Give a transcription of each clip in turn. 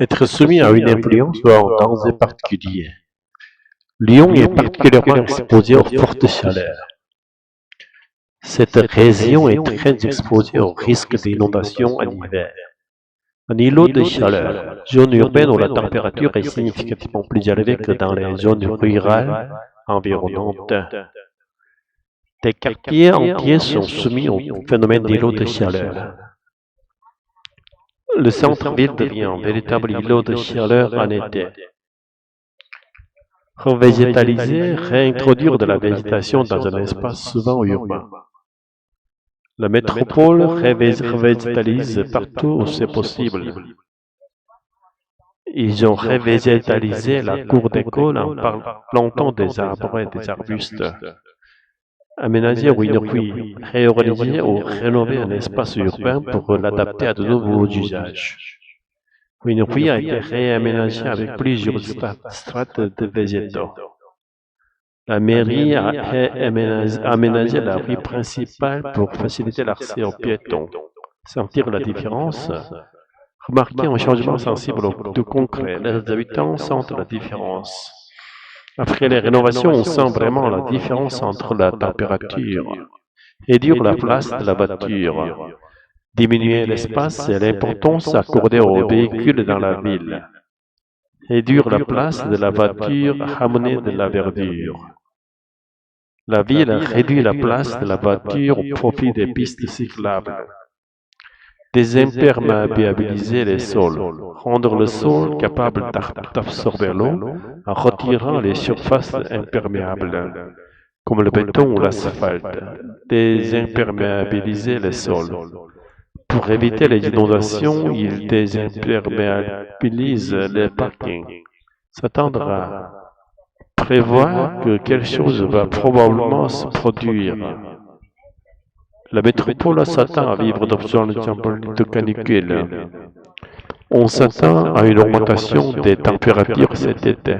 Être soumis à une influence ou à un danger particulier. Lyon est particulièrement exposé aux fortes chaleurs. Cette région est très exposée au risque d'inondation en hiver. Un îlot de chaleur, zone urbaine où la température est significativement plus élevée que dans les zones rurales environnantes. Des quartiers entiers sont soumis au phénomène d'îlot de chaleur. Le centre-ville devient un véritable îlot de chaleur en été. Revégétaliser, réintroduire de la végétation dans un espace souvent urbain. La métropole revégétalise partout où c'est possible. Ils ont revégétalisé la cour d'école en plantant des arbres et des arbustes. Aménager Winnequi, réorganiser ou rénover un espace urbain pour l'adapter à de nouveaux usages. Winnequi a été réaménagé avec plusieurs strates de végétaux. La mairie a aménagé la rue principale pour faciliter l'accès aux piétons. Sentir la différence? Remarquer un changement sensible de concret. Les habitants sentent la différence. Après les rénovations, on sent vraiment la différence entre la température. Réduire la place de la voiture. Diminuer l'espace et l'importance accordée aux véhicules dans la ville. Réduire la place de la voiture, ramener de la verdure. La ville réduit la place de la voiture au profit des pistes cyclables. Désimperméabiliser les sols, rendre le sol capable d'absorber l'eau en retirant les surfaces imperméables, comme le béton ou l'asphalte. Désimperméabiliser les sols. Pour éviter les inondations, il désimperméabilise les parkings. S'attendre à prévoir que quelque chose va probablement se produire. La métropole s'attend à vivre d'options de canicule. On s'attend à une augmentation des températures cet été.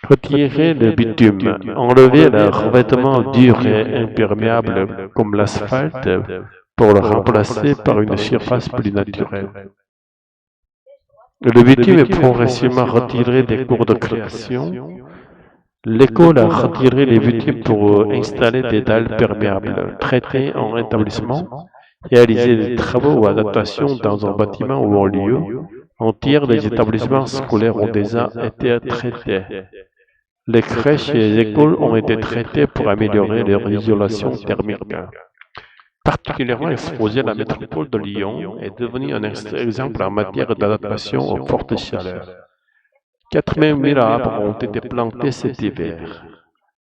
Retirer le bitume, enlever le revêtement dur et imperméable comme l'asphalte pour le remplacer par une surface plus naturelle. Le bitume est progressivement retiré des cours de création. L'école a retiré les bitumes pour installer des dalles perméables, traitées en établissement, réaliser des travaux ou adaptations dans un bâtiment ou un lieu. Un tiers des établissements scolaires ont déjà été traités. Les crèches et les écoles ont été traitées pour améliorer leur isolation thermique. Particulièrement exposée, la métropole de Lyon est devenue un exemple en matière d'adaptation aux fortes chaleurs. 80 000 arbres ont été plantés cet hiver.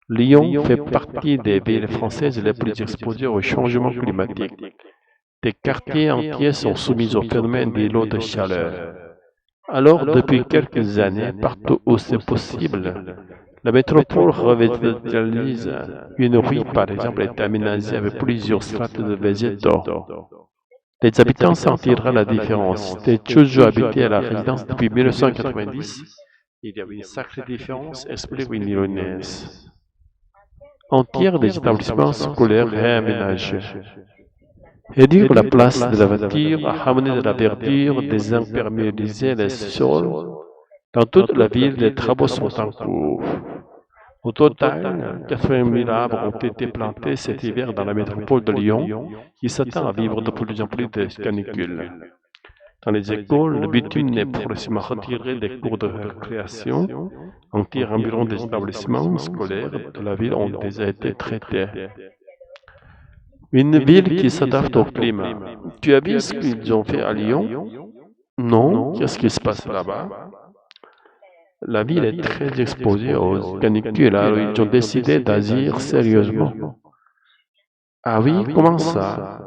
Lyon fait partie des villes françaises les plus exposées au changement climatique. Des quartiers entiers sont soumis au phénomène d'îlots de chaleur. Alors, depuis quelques années, partout où c'est possible, la métropole revitalise. Une rue, par exemple, est aménagée avec plusieurs strates de végétaux. Les habitants sentiront la différence. C'était toujours habité à la résidence depuis 1990. Il y avait une sacrée différence, explique une lyonnaise. Un tiers des établissements scolaires réaménagés. Réduire la place de la voiture, ramener de la verdure, désimperméabiliser les sols. Dans toute la ville, les travaux sont en cours. Au total, 80 000 arbres ont été plantés cet hiver dans la métropole de Lyon, qui s'attend à vivre de plus en plus de canicules. Dans les écoles, le bitume est progressivement retiré des cours de récréation. Un tiers environ des établissements scolaires de la ville ont déjà été traités. Une ville qui s'adapte au climat. Tu as vu ce qu'ils ont fait à Lyon? Non? Qu'est-ce qui se passe là-bas? La ville est très exposée aux canicules, alors ils ont décidé d'agir sérieusement. Ah oui, comment ça?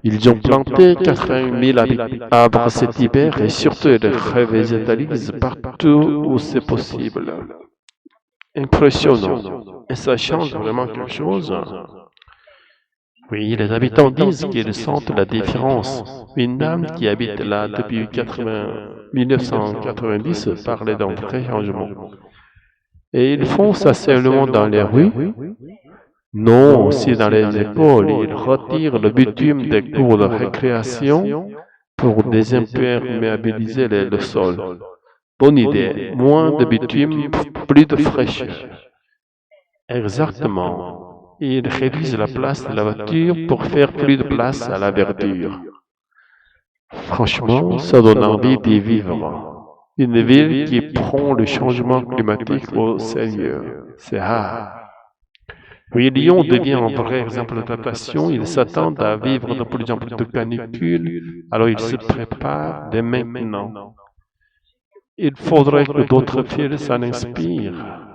Ils ont planté 80 000 arbres cet hiver et surtout ils revégétalisent partout où c'est possible. Impressionnant. Et ça change vraiment quelque chose. Oui, les habitants disent qu'ils sentent la différence. Une dame qui habite là depuis 1990 parlait d'un vrai changement. Et ils font ça seulement dans les rues? Non, aussi dans les écoles. Ils retirent le bitume des cours de récréation pour désimperméabiliser le sol. Bonne idée. Moins de bitume, plus de fraîcheur. Exactement. Ils réduisent la place de la voiture pour faire plus de place à la verdure. Franchement, ça donne envie d'y vivre. Une ville qui prend le changement climatique au sérieux. C'est rare. Oui, Lyon devient un vrai exemple d'adaptation. Ils s'attendent à vivre de plus en plus de canicules, alors ils se préparent dès maintenant. Il faudrait que d'autres villes s'en inspirent.